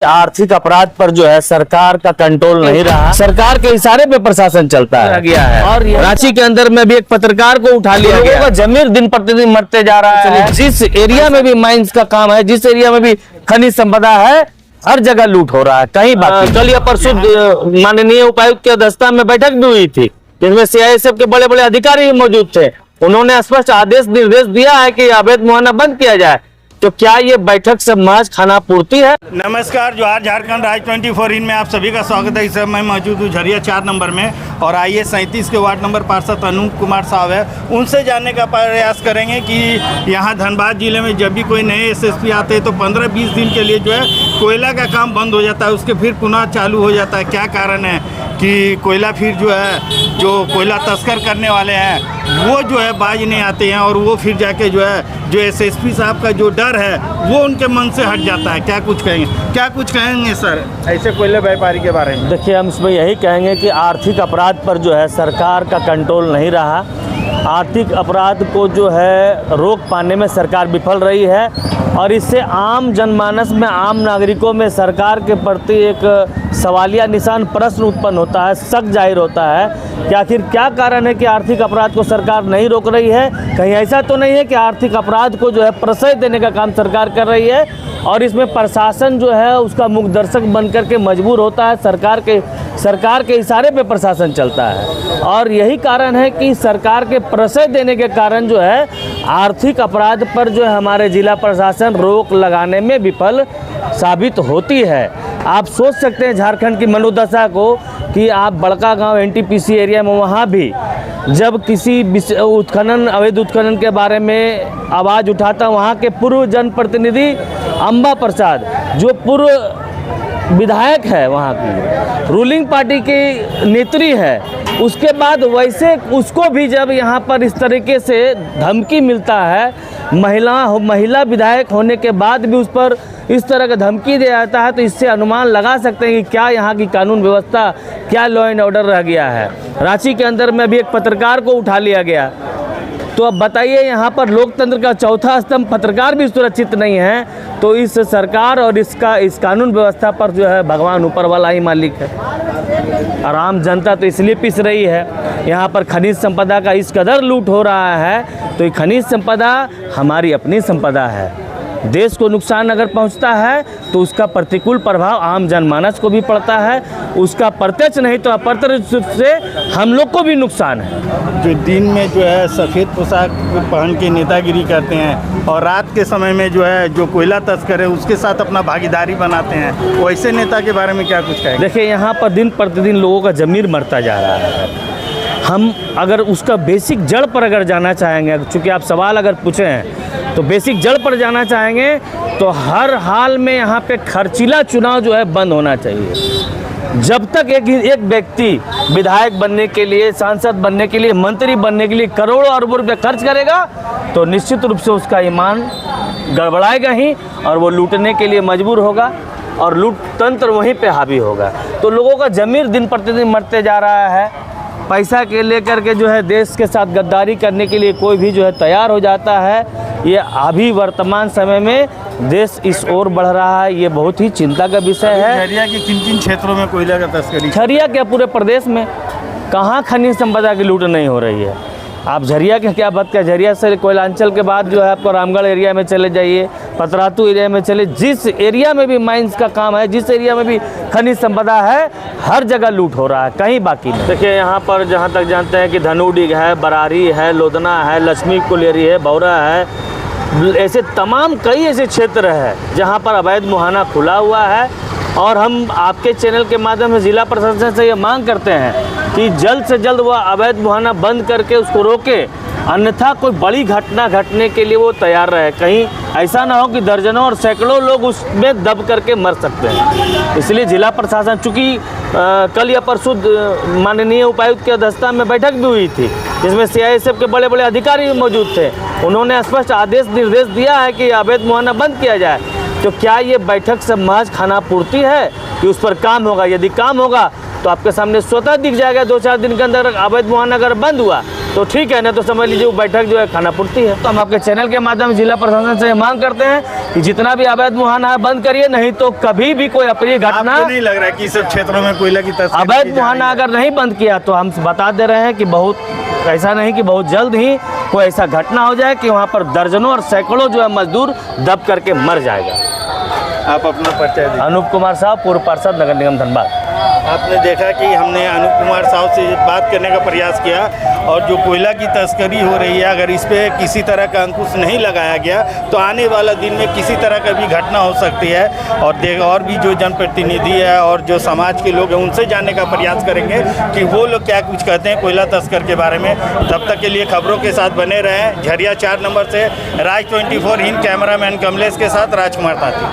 आर्थिक अपराध पर जो है सरकार का कंट्रोल नहीं रहा, सरकार के इशारे पे प्रशासन चलता है गया है। और रांची के अंदर में भी एक पत्रकार को उठा लिया गया, जमीन दिन प्रतिदिन मरते जा रहा है। जिस एरिया में भी माइंस का काम है, जिस एरिया में भी खनिज संपदा है, हर जगह लूट हो रहा है। कहीं बात कल या परसों माननीय उपायुक्त की अध्यक्षता में बैठक भी हुई थी, जिसमें सीआईएसएफ के बड़े बड़े अधिकारी मौजूद थे। उन्होंने स्पष्ट आदेश निर्देश दिया है कि अवैध मुआयना बंद किया जाए। तो क्या ये बैठक से महज खाना पूर्ति है? नमस्कार, जोहार झारखंड, राज 24 इन में आप सभी का स्वागत है। इस समय मैं मौजूद हूँ झरिया 4 नंबर में और आइए 37 के वार्ड नंबर पार्षद अनूप कुमार साहब है, उनसे जानने का प्रयास करेंगे कि यहाँ धनबाद जिले में जब भी कोई नए एसएसपी आते हैं तो 15-20 दिन के लिए जो है कोयला का काम बंद हो जाता है, उसके फिर पुनः चालू हो जाता है। क्या कारण है कि कोयला फिर जो है जो कोयला तस्कर करने वाले हैं वो जो है बाज नहीं आते हैं और वो फिर जाके जो है जो एसएसपी साहब का जो डर है वो उनके मन से हट जाता है। क्या कुछ कहेंगे सर ऐसे कोयला व्यापारी के बारे में? देखिए, हम इसमें यही कहेंगे कि आर्थिक अपराध पर जो है सरकार का कंट्रोल नहीं रहा। आर्थिक अपराध को जो है रोक पाने में सरकार विफल रही है और इससे आम जनमानस में, आम नागरिकों में सरकार के प्रति एक सवालिया निशान, प्रश्न उत्पन्न होता है, शक जाहिर होता है कि आखिर क्या कारण है कि आर्थिक अपराध को सरकार नहीं रोक रही है। कहीं ऐसा तो नहीं है कि आर्थिक अपराध को जो है प्रश्रय देने का काम सरकार कर रही है और इसमें प्रशासन जो है उसका मुख दर्शक बन करके मजबूर होता है। सरकार के इशारे पे प्रशासन चलता है और यही कारण है कि सरकार के प्रश्रय देने के कारण जो है आर्थिक अपराध पर जो है हमारे जिला प्रशासन रोक लगाने में विफल साबित होती है। आप सोच सकते हैं झारखंड की मनोदशा को कि आप बड़का गांव एनटीपीसी एरिया में वहाँ भी जब किसी उत्खनन, अवैध उत्खनन के बारे में आवाज़ उठाता, वहाँ के पूर्व जनप्रतिनिधि अंबा प्रसाद जो पूर्व विधायक है, वहाँ की रूलिंग पार्टी की नेत्री है, उसके बाद वैसे उसको भी जब यहाँ पर इस तरीके से धमकी मिलता है, महिला विधायक होने के बाद भी उस पर इस तरह का धमकी दिया जाता है, तो इससे अनुमान लगा सकते हैं कि क्या यहाँ की कानून व्यवस्था, क्या लॉ एंड ऑर्डर रह गया है। रांची के अंदर में भी एक पत्रकार को उठा लिया गया। तो अब बताइए, यहाँ पर लोकतंत्र का चौथा स्तंभ पत्रकार भी सुरक्षित नहीं है, तो इस सरकार और इस कानून व्यवस्था पर जो है भगवान ऊपर वाला ही मालिक है और आम जनता तो इसलिए पिस रही है। यहाँ पर खनिज संपदा का इस कदर लूट हो रहा है, तो ये खनिज संपदा हमारी अपनी संपदा है। देश को नुकसान अगर पहुंचता है तो उसका प्रतिकूल प्रभाव आम जनमानस को भी पड़ता है, उसका प्रत्यक्ष नहीं तो अप्रत्यक्ष रूप से हम लोग को भी नुकसान है। जो दिन में जो है सफ़ेद पोशाक पहन के नेतागिरी करते हैं और रात के समय में जो है जो कोयला तस्कर है उसके साथ अपना भागीदारी बनाते हैं, वैसे नेता के बारे में क्या कुछ कहें? देखिए, यहाँ पर दिन प्रतिदिन लोगों का ज़मीर मरता जा रहा है। हम अगर उसका बेसिक जड़ पर अगर जाना चाहेंगे, चूँकि आप सवाल अगर पूछे हैं तो बेसिक जड़ पर जाना चाहेंगे तो हर हाल में यहाँ पे खर्चीला चुनाव जो है बंद होना चाहिए। जब तक एक व्यक्ति विधायक बनने के लिए, सांसद बनने के लिए, मंत्री बनने के लिए करोड़ों अरबों रुपये खर्च करेगा तो निश्चित रूप से उसका ईमान गड़बड़ाएगा ही और वो लूटने के लिए मजबूर होगा और लूट तंत्र वहीं पे हावी होगा। तो लोगों का ज़मीर दिन प्रतिदिन मरते जा रहा है। पैसा के लेकर के जो है देश के साथ गद्दारी करने के लिए कोई भी जो है तैयार हो जाता है। ये अभी वर्तमान समय में देश इस ओर बढ़ रहा है, ये बहुत ही चिंता का विषय है। झरिया के किन क्षेत्रों में कोयला का तस्करी? झरिया के पूरे प्रदेश में कहाँ खनिज संपदा की लूट नहीं हो रही है। आप झरिया के क्या बात कर, झरिया से कोयलांचल के बाद जो है आपको रामगढ़ एरिया में चले जाइए, पतरातू एरिया में चले, जिस एरिया में भी माइंस का काम है, जिस एरिया में भी खनिज संपदा है, हर जगह लूट हो रहा है, कहीं बाकी नहीं। देखिए, यहाँ पर जहाँ तक जानते हैं कि धनुडीग है, बरारी है, लोधना है, लक्ष्मी कुलेरी है, बौरा है, ऐसे तमाम कई ऐसे क्षेत्र है जहाँ पर अवैध मुहाना खुला हुआ है। और हम आपके चैनल के माध्यम से जिला प्रशासन से ये मांग करते हैं कि जल्द से जल्द वह अवैध मुहाना बंद करके उसको रोके, अन्यथा कोई बड़ी घटना घटने के लिए वो तैयार रहे। कहीं ऐसा ना हो कि दर्जनों और सैकड़ों लोग उसमें दब करके मर सकते हैं। इसलिए जिला प्रशासन, चूँकि कल या परसों माननीय उपायुक्त की अध्यक्षता में बैठक भी हुई थी, जिसमें सीआईएसएफ के बड़े बड़े अधिकारी मौजूद थे, उन्होंने स्पष्ट आदेश निर्देश दिया है कि अवैध मुहाना बंद किया जाए। तो क्या ये बैठक से महज खाना पूर्ति है कि उस पर काम होगा? यदि काम होगा तो आपके सामने स्वतः दिख जाएगा। 2-4 दिन के अंदर अवैध मुहाना अगर बंद हुआ तो ठीक है, ना तो समझ लीजिए वो बैठक जो है खाना पूर्ति है। तो हम आपके चैनल के माध्यम से जिला प्रशासन से मांग करते हैं कि जितना भी अवैध मुहाना है बंद करिए, नहीं तो कभी भी कोई अप्रिय घटना, आपको नहीं लग रहा है कि सब क्षेत्रों में कोयला की तस्करी अवैध की जा मुहाना रही है? अगर नहीं बंद किया तो हम बता दे रहे हैं कि बहुत ऐसा नहीं कि बहुत जल्द ही कोई ऐसा घटना हो जाए कि वहाँ पर दर्जनों और सैकड़ों जो है मजदूर दब करके मर जाएगा। आप अपना परिचय दीजिए। अनूप कुमार साहब, पूर्व पार्षद, नगर निगम धनबाद। आपने देखा कि हमने अनूप कुमार साहब से बात करने का प्रयास किया, और जो कोयला की तस्करी हो रही है, अगर इस पे किसी तरह का अंकुश नहीं लगाया गया तो आने वाला दिन में किसी तरह का भी घटना हो सकती है। और भी जो जनप्रतिनिधि है और जो समाज के लोग हैं उनसे जानने का प्रयास करेंगे कि वो लोग क्या कुछ कहते हैं कोयला तस्कर के बारे में। तब तक के लिए खबरों के साथ बने रहें। झरिया 4 नंबर से राज 24 हिंद, कैमरामैन कमलेश के साथ राजकुमार ताती।